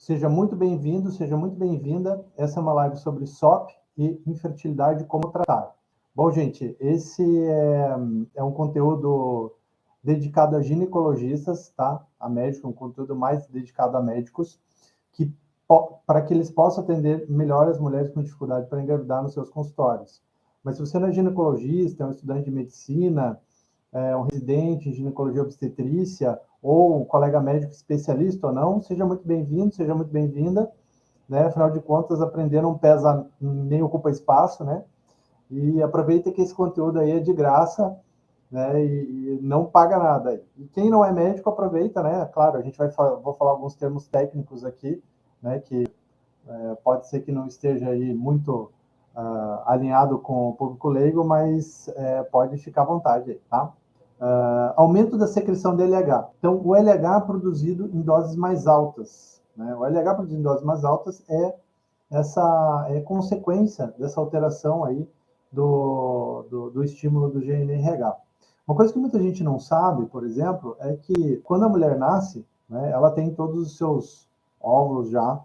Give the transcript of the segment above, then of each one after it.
Seja muito bem-vindo, seja muito bem-vinda. Essa é uma live sobre SOP e infertilidade, como tratar. Bom, gente, esse é um conteúdo dedicado a ginecologistas, tá? A médicos, um conteúdo mais dedicado a médicos, para que eles possam atender melhor as mulheres com dificuldade para engravidar nos seus consultórios. Mas se você não é ginecologista, é um estudante de medicina, um residente em ginecologia obstetrícia, ou um colega médico especialista ou não, seja muito bem-vindo, seja muito bem-vinda, né? Afinal de contas, aprender não pesa nem ocupa espaço, né? E aproveita que esse conteúdo aí é de graça, né? E não paga nada. E quem não é médico, aproveita, né? Claro, a gente vou falar alguns termos técnicos aqui, né? Que pode ser que não esteja aí muito alinhado com o público leigo, mas pode ficar à vontade aí, tá? Aumento da secreção de LH. Então, o LH produzido em doses mais altas, né? O LH produzido em doses mais altas é consequência dessa alteração aí do estímulo do GNRH. Uma coisa que muita gente não sabe, por exemplo, é que quando a mulher nasce, né, ela tem todos os seus óvulos já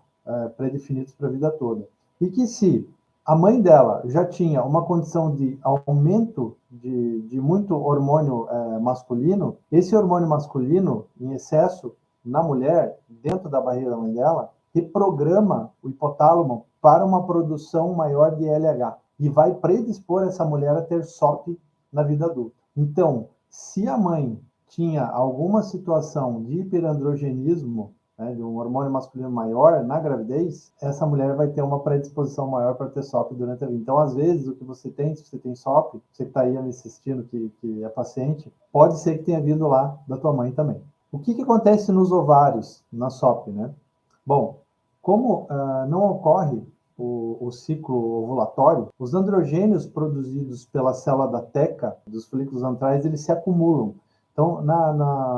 predefinidos para a vida toda. E que se a mãe dela já tinha uma condição de aumento de muito hormônio masculino, esse hormônio masculino em excesso na mulher, dentro da barriga da mãe dela, reprograma o hipotálamo para uma produção maior de LH e vai predispor essa mulher a ter SOP na vida adulta. Então, se a mãe tinha alguma situação de hiperandrogenismo, né, de um hormônio masculino maior na gravidez, essa mulher vai ter uma predisposição maior para ter SOP durante a vida. Então, às vezes, o que você tem, se você tem SOP, você que está aí me assistindo, que é paciente, pode ser que tenha vindo lá da tua mãe também. O que acontece nos ovários, na SOP, né? Bom, como não ocorre o ciclo ovulatório, os androgênios produzidos pela célula da teca, dos folículos antrais, eles se acumulam. Então,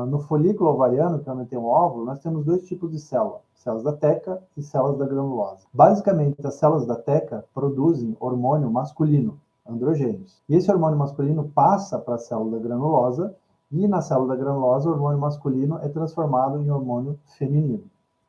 no folículo ovariano, que é onde tem o óvulo, nós temos dois tipos de célula, células da teca e células da granulosa. Basicamente, as células da teca produzem hormônio masculino, androgênios. E esse hormônio masculino passa para a célula da granulosa, e na célula da granulosa, o hormônio masculino é transformado em hormônio feminino,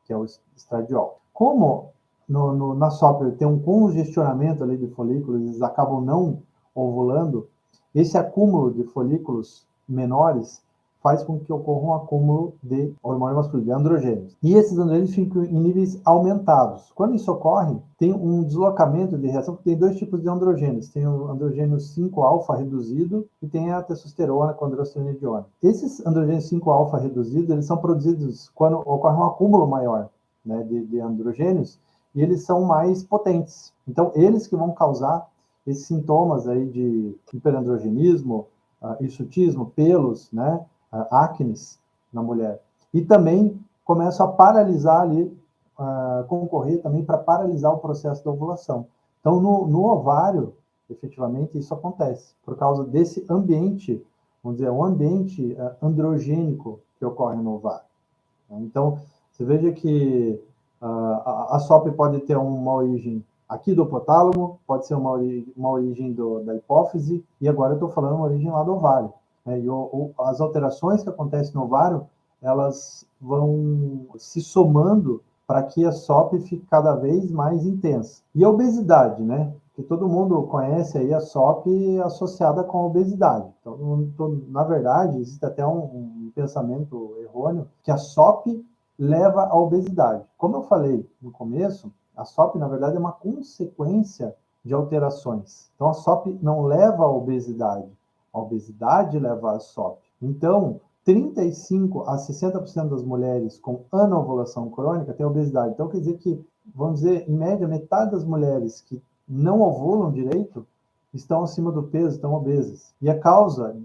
que é o estradiol. Como na SOP tem um congestionamento ali de folículos, eles acabam não ovulando, esse acúmulo de folículos menores faz com que ocorra um acúmulo de hormônio masculino, de androgênios. E esses androgênios ficam em níveis aumentados. Quando isso ocorre, tem um deslocamento de reação, porque tem dois tipos de androgênios. Tem o androgênio 5-alfa reduzido e tem a testosterona com androstenediona. Esses androgênios 5-alfa reduzidos, eles são produzidos quando ocorre um acúmulo maior, né, de androgênios, e eles são mais potentes. Então, eles que vão causar esses sintomas aí de hiperandrogenismo, hirsutismo, pelos, né, acnes na mulher. E também começam a paralisar ali, concorrer também para paralisar o processo da ovulação. Então, no ovário, efetivamente, isso acontece, por causa desse ambiente, vamos dizer, um ambiente androgênico que ocorre no ovário. Então, você veja que a SOP pode ter uma origem aqui do hipotálamo, pode ser uma origem da hipófise, e agora eu estou falando uma origem lá do ovário. Né? E as alterações que acontecem no ovário, elas vão se somando para que a SOP fique cada vez mais intensa. E a obesidade, né? Que todo mundo conhece aí a SOP associada com a obesidade. Então, na verdade, existe até um pensamento errôneo que a SOP leva à obesidade. Como eu falei no começo, a SOP, na verdade, é uma consequência de alterações. Então, a SOP não leva à obesidade. A obesidade leva à SOP. Então, 35% a 60% das mulheres com anovulação crônica têm obesidade. Então, quer dizer que, vamos dizer, em média, metade das mulheres que não ovulam direito estão acima do peso, estão obesas. E a causa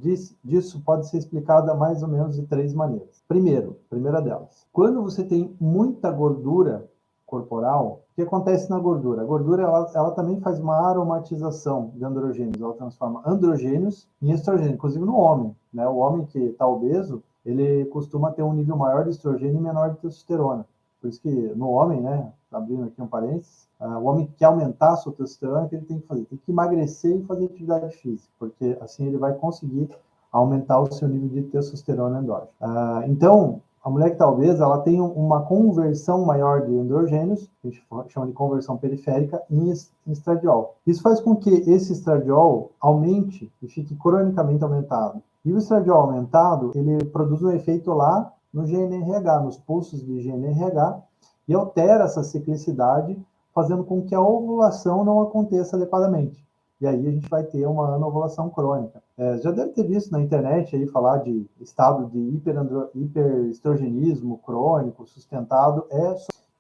disso pode ser explicada mais ou menos de 3 maneiras. Primeira delas, quando você tem muita gordura corporal, o que acontece na gordura? A gordura ela também faz uma aromatização de androgênios, ela transforma androgênios em estrogênio, inclusive no homem. Né? O homem que está obeso, ele costuma ter um nível maior de estrogênio e menor de testosterona. Por isso que no homem, né, abrindo aqui um parênteses, o homem que quer aumentar a sua testosterona, o que ele tem que fazer? Tem que emagrecer e fazer atividade física, porque assim ele vai conseguir aumentar o seu nível de testosterona endógena. Então, a mulher que está obesa, ela tem uma conversão maior de androgênios, que a gente chama de conversão periférica, em estradiol. Isso faz com que esse estradiol aumente e fique cronicamente aumentado. E o estradiol aumentado, ele produz um efeito lá no GNRH, nos pulsos de GNRH, e altera essa ciclicidade, fazendo com que a ovulação não aconteça adequadamente. E aí a gente vai ter uma anovulação crônica. Já deve ter visto na internet aí falar de estado de hiperestrogenismo crônico sustentado.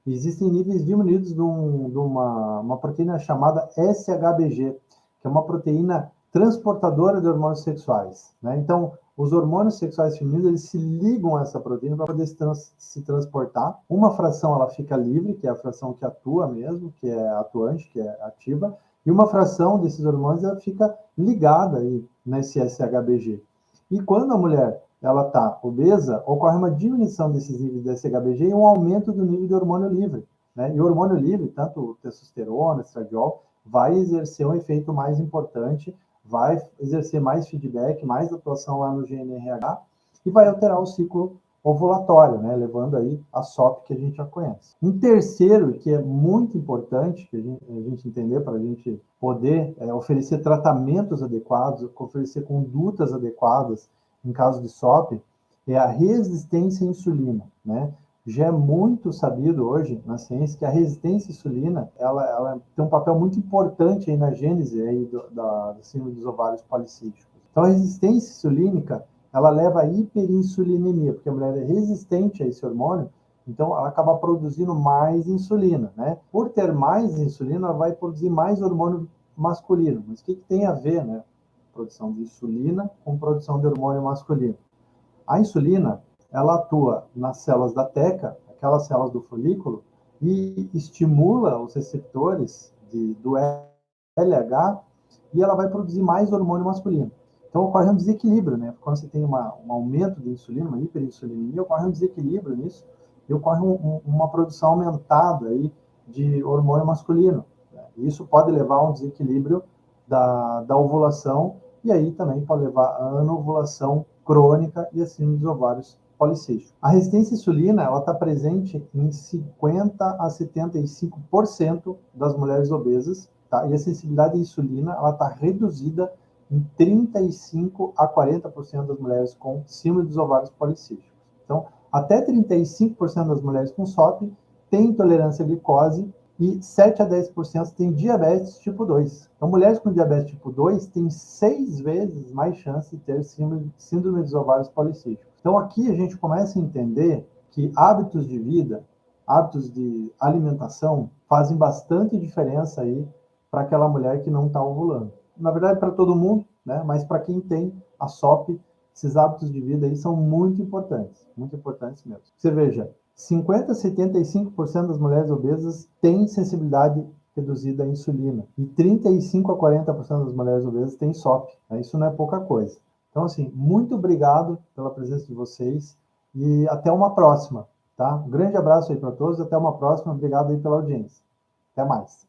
Existem níveis diminuídos de uma proteína chamada SHBG, que é uma proteína transportadora de hormônios sexuais, né? Então, os hormônios sexuais femininos, eles se ligam a essa proteína para poder se transportar. Uma fração, ela fica livre, que é a fração que atua mesmo, que é atuante, que é ativa, e uma fração desses hormônios, ela fica ligada aí nesse SHBG. E quando a mulher ela está obesa, ocorre uma diminuição desses níveis de SHBG e um aumento do nível de hormônio livre, né? E o hormônio livre, tanto testosterona, estradiol, vai exercer um efeito mais importante, vai exercer mais feedback, mais atuação lá no GNRH e vai alterar o ciclo ovulatório, né, levando aí a SOP que a gente já conhece. Um terceiro, que é muito importante que a gente entender para a gente poder oferecer tratamentos adequados, oferecer condutas adequadas em caso de SOP, é a resistência à insulina, né? Já é muito sabido hoje na ciência que a resistência à insulina, ela tem um papel muito importante aí na gênese aí da síndrome dos ovários policísticos. Então, a resistência insulínica, ela leva à hiperinsulinemia, porque a mulher é resistente a esse hormônio, então ela acaba produzindo mais insulina, né? Por ter mais insulina, ela vai produzir mais hormônio masculino. Mas o que tem a ver, né? Produção de insulina com produção de hormônio masculino. A insulina, ela atua nas células da teca, aquelas células do folículo, e estimula os receptores do LH, e ela vai produzir mais hormônio masculino. Então, ocorre um desequilíbrio, né? Quando você tem um aumento de insulina, uma hiperinsulinemia, ocorre um desequilíbrio nisso, e ocorre uma produção aumentada aí de hormônio masculino. Né? Isso pode levar a um desequilíbrio da ovulação, e aí também pode levar a anovulação crônica e síndrome dos ovários policísticos. A resistência à insulina, ela está presente em 50 a 75% das mulheres obesas, tá? E a sensibilidade à insulina, ela está reduzida em 35 a 40% das mulheres com síndrome dos ovários policísticos. Então, até 35% das mulheres com SOP têm intolerância à glicose e 7 a 10% têm diabetes tipo 2. Então, mulheres com diabetes tipo 2 têm 6 vezes mais chance de ter síndrome dos ovários policísticos. Então, aqui a gente começa a entender que hábitos de vida, hábitos de alimentação, fazem bastante diferença aí para aquela mulher que não está ovulando. Na verdade, para todo mundo, né? Mas para quem tem a SOP, esses hábitos de vida aí são muito importantes mesmo. Você veja, 50 a 75% das mulheres obesas têm sensibilidade reduzida à insulina e 35 a 40% das mulheres obesas têm SOP. Né? Isso não é pouca coisa. Então, assim, muito obrigado pela presença de vocês e até uma próxima, tá? Um grande abraço aí para todos, até uma próxima. Obrigado aí pela audiência. Até mais.